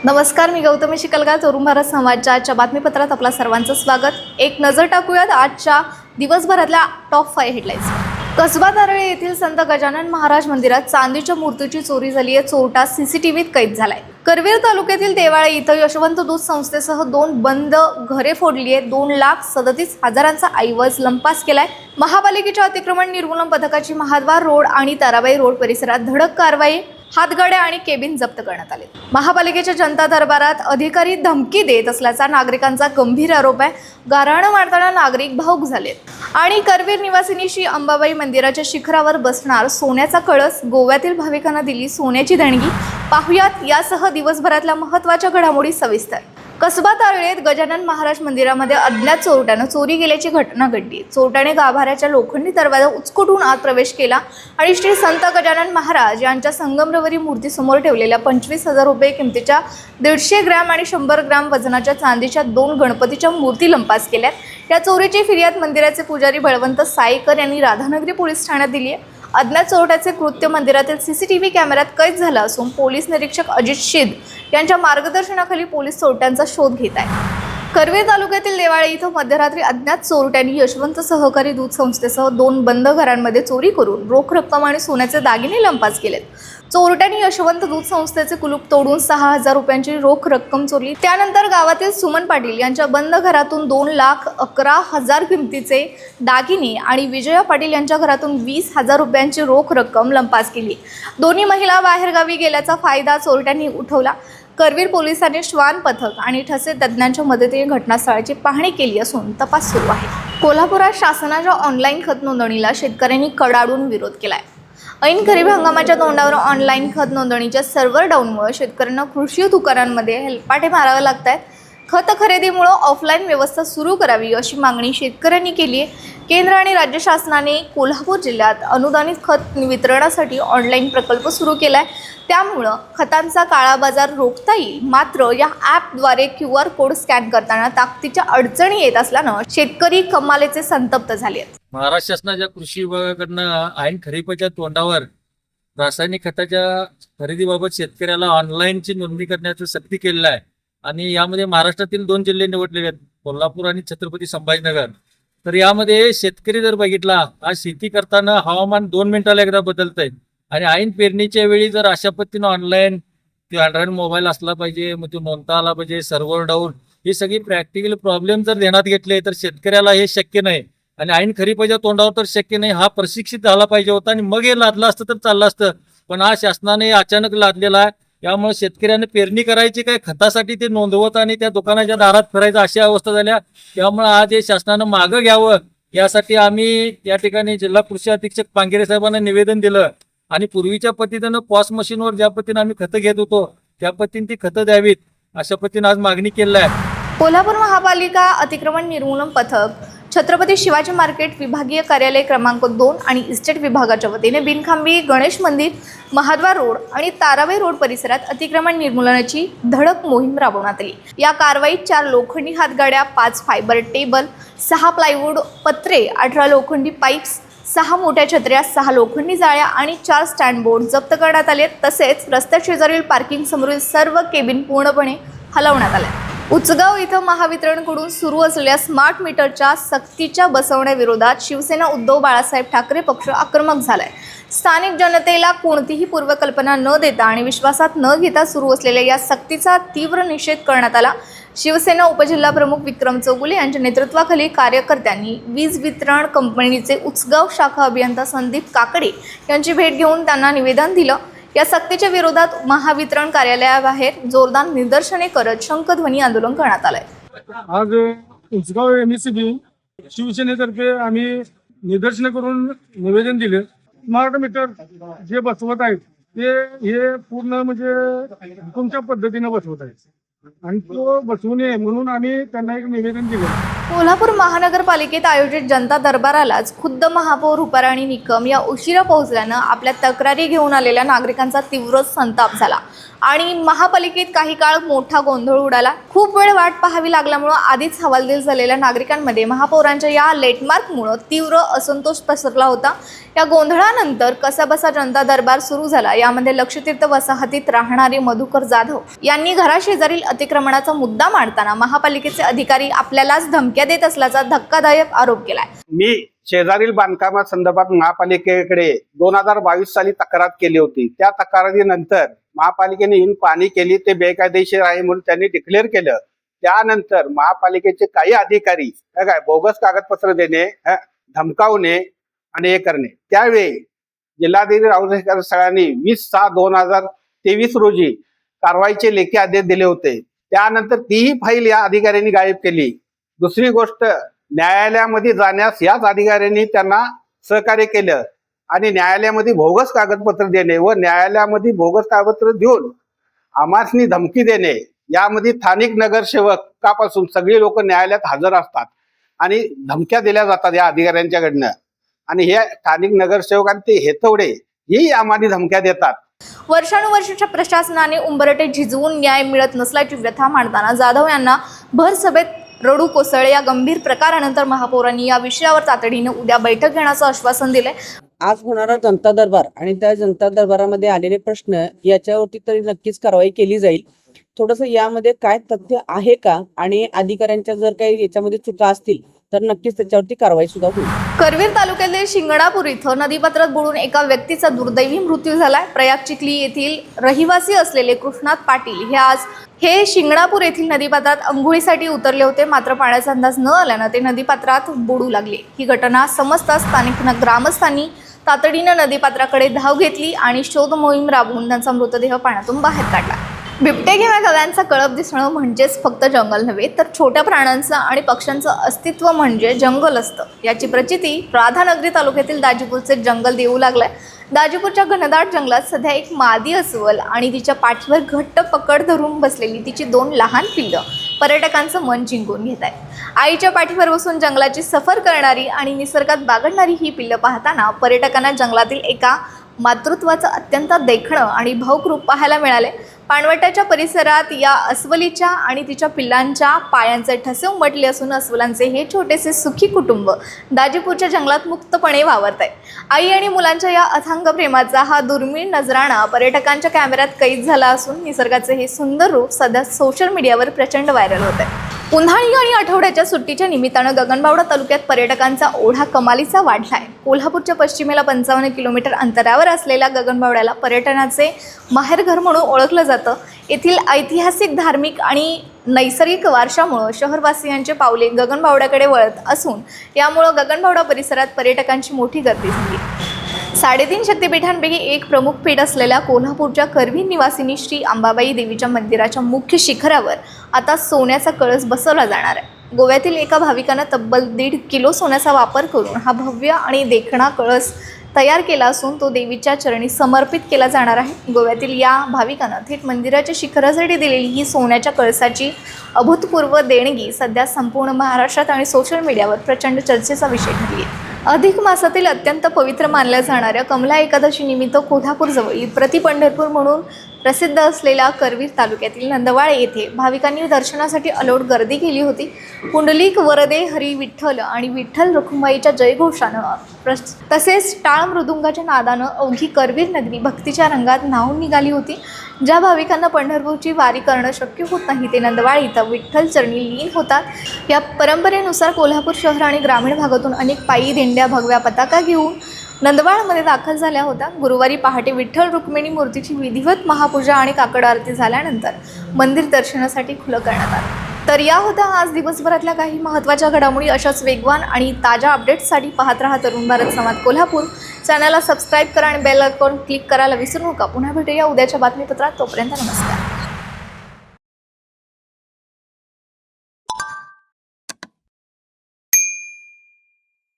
नमस्कार, मी गौतमी शिकलगार. तरुण भारत समाजच्या आजच्या बातमीपत्रात आपल्या सर्वांचं स्वागत. एक नजर टाकूयात आजच्या दिवसभरातल्या टॉप 5 हेडलाईन्स. कसबा तारळे येथील संत गजानन महाराज मंदिरात चांदीच्या मूर्तीची चोरी झाली आहे. चोरटा सीसीटीव्हीत कैद झालाय. करवीर तालुक्यातील देवाळे इथं यशवंत दूध संस्थेसह 2 बंद घरे फोडली आहेत. 2,37,000चा ऐवज लंपास केलाय. महापालिकेच्या अतिक्रमण निर्मूलन पथकाची महाद्वार रोड आणि ताराबाई रोड परिसरात धडक कारवाई. हातगाड्या आणि केबिन जप्त करण्यात आले. महापालिकेच्या जनता दरबारात अधिकारी धमकी देत असल्याचा नागरिकांचा गंभीर आरोप आहे. गाऱ्हाणं मारताना नागरिक भावुक झालेत. आणि करवीर निवासिनी श्री अंबाबाई मंदिराच्या शिखरावर बसणार सोन्याचा कळस. गोव्यातील भाविकांना दिली सोन्याची देणगी. पाहुयात यासह दिवसभरातल्या महत्त्वाच्या घडामोडी सविस्तर. कसबा तारळेत गजानन महाराज मंदिरामध्ये अज्ञात चोरट्यानं चोरी केल्याची घटना घडली. चोरट्याने गाभाऱ्याच्या लोखंडी दरवाजा उचकटून आत प्रवेश केला आणि श्री संत गजानन महाराज यांच्या संगमरवरी मूर्तीसमोर ठेवलेल्या 25,000 रुपये किमतीच्या 150 ग्रॅम आणि 100 ग्रॅम वजनाच्या चांदीच्या 2 गणपतीच्या मूर्ती लंपास केल्यात. या चोरीची फिर्याद मंदिराचे पुजारी बळवंत साईकर यांनी राधानगरी पोलीस ठाण्यात दिली आहे. अज्ञात चोरट्याचे कृत्य मंदिरातील सीसीटीव्ही कॅमेऱ्यात कैद झालं असून पोलीस निरीक्षक अजित शिद यांच्या मार्गदर्शनाखाली पोलीस चोरट्यांचा शोध घेत आहेत. करवीर तालुक्यातील देवाळे इथं मध्यरात्री अज्ञात चोरट्यांनी यशवंत सहकारी दूध संस्थेसह 2 बंद घरांमध्ये चोरी करून रोख रक्कम आणि सोन्याचे दागिने लंपास केलेत. चोरट्यांनी यशवंत दूध संस्थेचे कुलूप तोडून 6,000 रुपयांची रोख रक्कम चोरली. त्यानंतर गावातील सुमन पाटील यांच्या बंद घरातून 2,11,000 किमतीचे दागिने आणि विजया पाटील यांच्या घरातून 20,000 रुपयांची रोख रक्कम लंपास केली. दोन्ही महिला बाहेरगावी गेल्याचा फायदा चोरट्यांनी उठवला. करवीर पोलिसांनी श्वान पथक आणि ठसे तज्ज्ञांच्या मदतीने घटनास्थळाची पाहणी केली असून तपास सुरू आहे. कोल्हापुरात शासनाच्या ऑनलाईन खत नोंदणीला शेतकऱ्यांनी कडाडून विरोध केलाय. ऐन खरीप हंगामाच्या तोंडावर ऑनलाईन खत नोंदणीच्या सर्व्हर डाऊनमुळे शेतकऱ्यांना कृषी दुकानांमध्ये हेलपाटे मारावे लागत आहेत. खत खरेदीमुळे ऑफलाईन व्यवस्था सुरू करावी अशी मागणी शेतकऱ्यांनी केली आहे. केंद्र आणि राज्य शासनाने कोल्हापूर जिल्ह्यात अनुदानित खत वितरणासाठी ऑनलाईन प्रकल्प सुरू केला आहे. त्यामुळं खतांचा काळा बाजार रोखता येईल. मात्र या ॲपद्वारे QR कोड स्कॅन करताना ताकदीच्या अडचणी येत असल्यानं शेतकरी कमालीचे संतप्त झाले आहेत. महाराष्ट्र शासनाच्या कृषी विभागाकडनं ऐन खरीपाच्या तोंडावर रासायनिक खताच्या खरेदीबाबत शेतकऱ्याला ऑनलाईनची नोंदणी करण्याचं सक्ती केलेलं आहे. आणि यामध्ये महाराष्ट्रातील 2 जिल्हे निवडलेले आहेत, कोल्हापूर आणि छत्रपती संभाजीनगर. तर यामध्ये शेतकरी जर बघितला, आज शेती करताना हवामान 2 मिनिटाला एकदा बदलतंय आणि ऐन पेरणीच्या वेळी जर अशा पद्धतीनं ऑनलाईन अँड्रॉइड मोबाईल असला पाहिजे, मग तो नोंदता आला पाहिजे, सर्व्हर डाऊन, ही सगळी प्रॅक्टिकल प्रॉब्लेम जर ध्यानात घेतले तर शेतकऱ्याला हे शक्य नाही. आणि ऐन खरीपाच्या तोंडावर तर शक्य नाही. हा प्रशिक्षित झाला पाहिजे होता आणि मग हे लादलं असतं तर चाललं असतं. पण हा शासनाने अचानक लादलेला आहे. यामुळे शेतकऱ्याने पेरणी करायची काय, खतासाठी ते नोंदवत आणि त्या दुकानाच्या दारात फिरायचं अशी अवस्था झाल्या. त्यामुळे आज हे शासनानं मागं घ्यावं यासाठी आम्ही या ठिकाणी जिल्हा कृषी अधीक्षक पांगेरे साहेबांना निवेदन दिलं. आणि पूर्वीच्या पद्धतीनं पॉस मशीनवर ज्या पद्धतीनं आम्ही खतं घेत होतो त्या पद्धतीने ती खतं द्यावीत अशा पद्धतीनं आज मागणी केलेली आहे. कोल्हापूर महापालिका अतिक्रमण निर्मूलन पथक छत्रपती शिवाजी मार्केट विभागीय कार्यालय क्रमांक 2 आणि इस्टेट विभागाच्या वतीने बिनखांबी गणेश मंदिर, महाद्वार रोड आणि ताराबाई रोड परिसरात अतिक्रमण निर्मूलनाची धडक मोहीम राबवण्यात आली. या कारवाईत 4 लोखंडी हातगाड्या, 5 फायबर टेबल, 6 प्लायवूड पत्रे, 18 लोखंडी पाईप्स, 6 मोठ्या छत्र्या, 6 लोखंडी जाळ्या आणि 4 स्टँड बोर्ड जप्त करण्यात आले. तसेच रस्त्याशेजारील पार्किंग समोरील सर्व केबिन पूर्णपणे हलवण्यात आल्या. उचगाव इथं महावितरणकडून सुरू असलेल्या स्मार्ट मीटरच्या सक्तीच्या बसवण्याविरोधात शिवसेना उद्धव बाळासाहेब ठाकरे पक्ष आक्रमक झालाय. स्थानिक जनतेला कोणतीही पूर्वकल्पना न देता आणि विश्वासात न घेता सुरू असलेल्या या सक्तीचा तीव्र निषेध करण्यात आला. शिवसेना उपजिल्हा प्रमुख विक्रम चौगुले यांच्या नेतृत्वाखाली कार्यकर्त्यांनी वीज वितरण कंपनीचे उचगाव शाखा अभियंता संदीप काकडे यांची भेट घेऊन त्यांना निवेदन दिलं. या सक्तीच्या विरोधात महावितरण कार्यालयाबाहेर जोरदार निदर्शने करत शंखध्वनी आंदोलन करण्यात आलंय. आज उचगाव MSCB शिवसेनेतर्फे आम्ही निदर्शन करून निवेदन दिले. स्मार्ट मीटर जे बसवत आहेत ते हे पूर्ण म्हणजे हुकुमच्या पद्धतीने बसवत आहेत आणि तो बसवू नये म्हणून आम्ही त्यांना एक निवेदन दिलं. कोल्हापूर महानगरपालिकेत आयोजित जनता दरबारालाच खुद्द महापौर रुपाराणी निकम या उशिरा पोहोचल्यानं आपल्या तक्रारी घेऊन आलेल्या नागरिकांचा तीव्र संताप झाला आणि महापालिकेत काही काळ मोठा गोंधळ उडाला। खूप वेळ वाट पाहावी लागल्यामुळे आधीच हवालदिल झालेल्या नागरिकांमध्ये महापौरांच्या या लेटमार्कमुळे तीव्र असंतोष पसरला होता। या गोंधळानंतर कसाबसा जनता दरबार सुरू झाला। यामध्ये लक्षतीर्थ वसाहतीत राहणारे मधुकर जाधव यांनी घराशेजारील अतिक्रमणाचा मुद्दा मांडताना महापालिकेचे अधिकारी आपल्यालाच धमक्या देत असल्याचा धक्कादायक आरोप केलाय। मी शेजारील बांधकामासंदर्भात महापालिकेकडे 2022 साली तक्रार केली होती। त्या तक्रारीनंतर महापालिकेने येऊन पाहणी केली, ते बेकायदेशीर आहे म्हणून त्यांनी डिक्लेअर केलं। त्यानंतर महापालिकेचे काही अधिकारी काय बोगस कागदपत्र देणे, धमकावणे आणि हे करणे। त्यावेळी जिल्हाधिकारी राहुल सरांनी 20/6/2023 रोजी कारवाईचे लेखी आदेश दिले होते। त्यानंतर तीही फाईल या अधिकाऱ्यांनी गायब केली। दुसरी गोष्ट, न्यायालयामध्ये जाण्यास याच अधिकाऱ्यांनी त्यांना सहकार्य केलं आणि न्यायालयामध्ये बोगस कागदपत्र देणे व न्यायालयामध्ये बोगस कागदपत्र देऊन आम्हासनी धमकी देणे, यामध्ये स्थानिक नगरसेवकापासून सगळी लोक न्यायालयात हजर असतात आणि धमक्या दिल्या जातात या अधिकाऱ्यांच्याकडनं। आणि हे स्थानिक नगरसेवक आणि ते हेतवडे ही आम्हाला धमक्या देतात। वर्षानुवर्षाच्या प्रशासनाने उंबरठे झिजवून न्याय मिळत नसल्याची व्यथा मांडताना जाधव यांना भर सभेत रडू कोसळले। या गंभीर प्रकारानंतर महापौरांनी या विषयावर तातडीने उद्या बैठक घेण्याचं आश्वासन दिले। आज होणारा जनता दरबार आणि त्या जनता दरबारामध्ये आलेले प्रश्न याच्यावरती तरी नक्कीच कारवाई केली जाईल। थोडंसं यामध्ये काय तथ्य आहे का आणि अधिकाऱ्यांच्या जर काही याच्यामध्ये चुका असतील तर नक्कीच त्याच्यावरती कारवाई सुद्धा होईल। करवीर तालुक्यातील शिंगणापूर इथं नदीपात्रात बुडून एका व्यक्तीचा दुर्दैवी मृत्यू झालाय। प्रयाग चिखली येथील रहिवासी असलेले कृष्णात पाटील हे शिंगणापूर येथील नदीपात्रात अंघोळीसाठी उतरले होते, मात्र पाण्याचा अंदाज न आल्यानं ते नदीपात्रात बुडू लागले। ही घटना समजताच स्थानिक ग्रामस्थांनी तातडीनं नदीपात्राकडे धाव घेतली आणि शोध मोहीम राबवून त्यांचा मृतदेह पाण्यातून बाहेर काढला। बिबटे किंवा गव्यांचा कळप दिसणं म्हणजेच फक्त जंगल नव्हे तर छोट्या प्राण्यांचं आणि पक्ष्यांचं अस्तित्व म्हणजे जंगल असतं। याची प्रचिती राधानगरी तालुक्यातील दाजीपूरचे जंगल देऊ लागलंय। दाजीपूरच्या घनदाट जंगलात सध्या एक मादी अस्वल आणि तिच्या पाठीवर घट्ट पकड धरून बसलेली तिची 2 लहान पिल्लं पर्यटकांचं मन जिंकून घेत आहेत। आईच्या पाठीवर बसून जंगलाची सफर करणारी आणि निसर्गात बागडणारी ही पिल्लं पाहताना पर्यटकांना जंगलातील एका मातृत्वाचं अत्यंत देखणं आणि भावूक रूप पाहायला मिळाले। पाणवट्याच्या परिसरात या अस्वलीच्या आणि तिच्या पिल्लांच्या पायांचे ठसे उमटले असून अस्वलांचे हे छोटेसे सुखी कुटुंब दाजीपूरच्या जंगलात मुक्तपणे वावरत आहे। आई आणि मुलांच्या या अथांग प्रेमाचा हा दुर्मिळ नजराणा पर्यटकांच्या कॅमेऱ्यात कैद झाला असून निसर्गाचे हे सुंदर रूप सध्या सोशल मीडियावर प्रचंड व्हायरल होत आहे। उन्हाळी आणि आठवड्याच्या सुट्टीच्या निमित्तानं गगनबावडा तालुक्यात पर्यटकांचा ओढा कमालीचा वाढलाय। कोल्हापूरच्या पश्चिमेला 55 किलोमीटर अंतरावर असलेल्या गगनबावड्याला पर्यटनाचे माहेरघर म्हणून ओळखलं जातं। येथील ऐतिहासिक, धार्मिक आणि नैसर्गिक वारशामुळे शहरवासियांचे पावले गगनबावड्याकडे वळत असून यामुळे गगनबावडा परिसरात पर्यटकांची मोठी गर्दी झाली। 3.5 शक्तिपीठांपैकी एक प्रमुख पीठ असलेल्या कोल्हापूरच्या करवीर निवासिनी श्री अंबाबाई देवीच्या मंदिराच्या मुख्य शिखरावर आता सोन्याचा कळस बसवला जाणार आहे। गोव्यातील एका भाविकानं तब्बल 1.5 किलो सोन्याचा वापर करून हा भव्य आणि देखणा कळस तयार केला असून तो देवीच्या चरणी समर्पित केला जाणार आहे। गोव्यातील या भाविकानं थेट मंदिराच्या शिखरासाठी दिलेली ही सोन्याच्या कळसाची अभूतपूर्व देणगी सध्या संपूर्ण महाराष्ट्रात आणि सोशल मीडियावर प्रचंड चर्चेचा विषय ठरली आहे। अधिक मासातील अत्यंत पवित्र मानल्या जाणाऱ्या कमला एकादशी निमित्त कोल्हापूरजवळ प्रति पंढरपूर म्हणून प्रसिद्ध असलेल्या करवीर तालुक्यातील नंदवाळ येथे भाविकांनी दर्शनासाठी अलोट गर्दी केली होती। पुंडलिक वरदे हरी विठ्ठल आणि विठ्ठल रखुमाईच्या जयघोषानं तसेच टाळ मृदुंगाच्या नादानं अवघी करवीर नगरी भक्तीच्या रंगात न्हाऊन निघाली होती। ज्या भाविकांना पंढरपूरची वारी करणं शक्य होत नाही ते नंदवाळ इथं विठ्ठल चरणी लीन होतात। या परंपरेनुसार कोल्हापूर शहर आणि ग्रामीण भागातून अनेक पायी दिंड्या भगव्या पताका घेऊन नंदवाळमध्ये दाखल झाल्या होत्या। गुरुवारी पहाटे विठ्ठल रुक्मिणी मूर्तीची विधिवत महापूजा आणि काकड आरती झाल्यानंतर मंदिर दर्शनासाठी खुलं करण्यात आलं। तर या होत्या आज दिवसभरातल्या काही महत्त्वाच्या घडामोडी। अशाच वेगवान आणि ताज्या अपडेट्ससाठी पाहत रहा तरुण भारत संवाद कोल्हापूर। चॅनलला सबस्क्राईब करा आणि बेल आयकॉन क्लिक करायला विसरू नका। पुन्हा भेटूया उद्याच्या बातमीपत्रात। तोपर्यंत नमस्कार।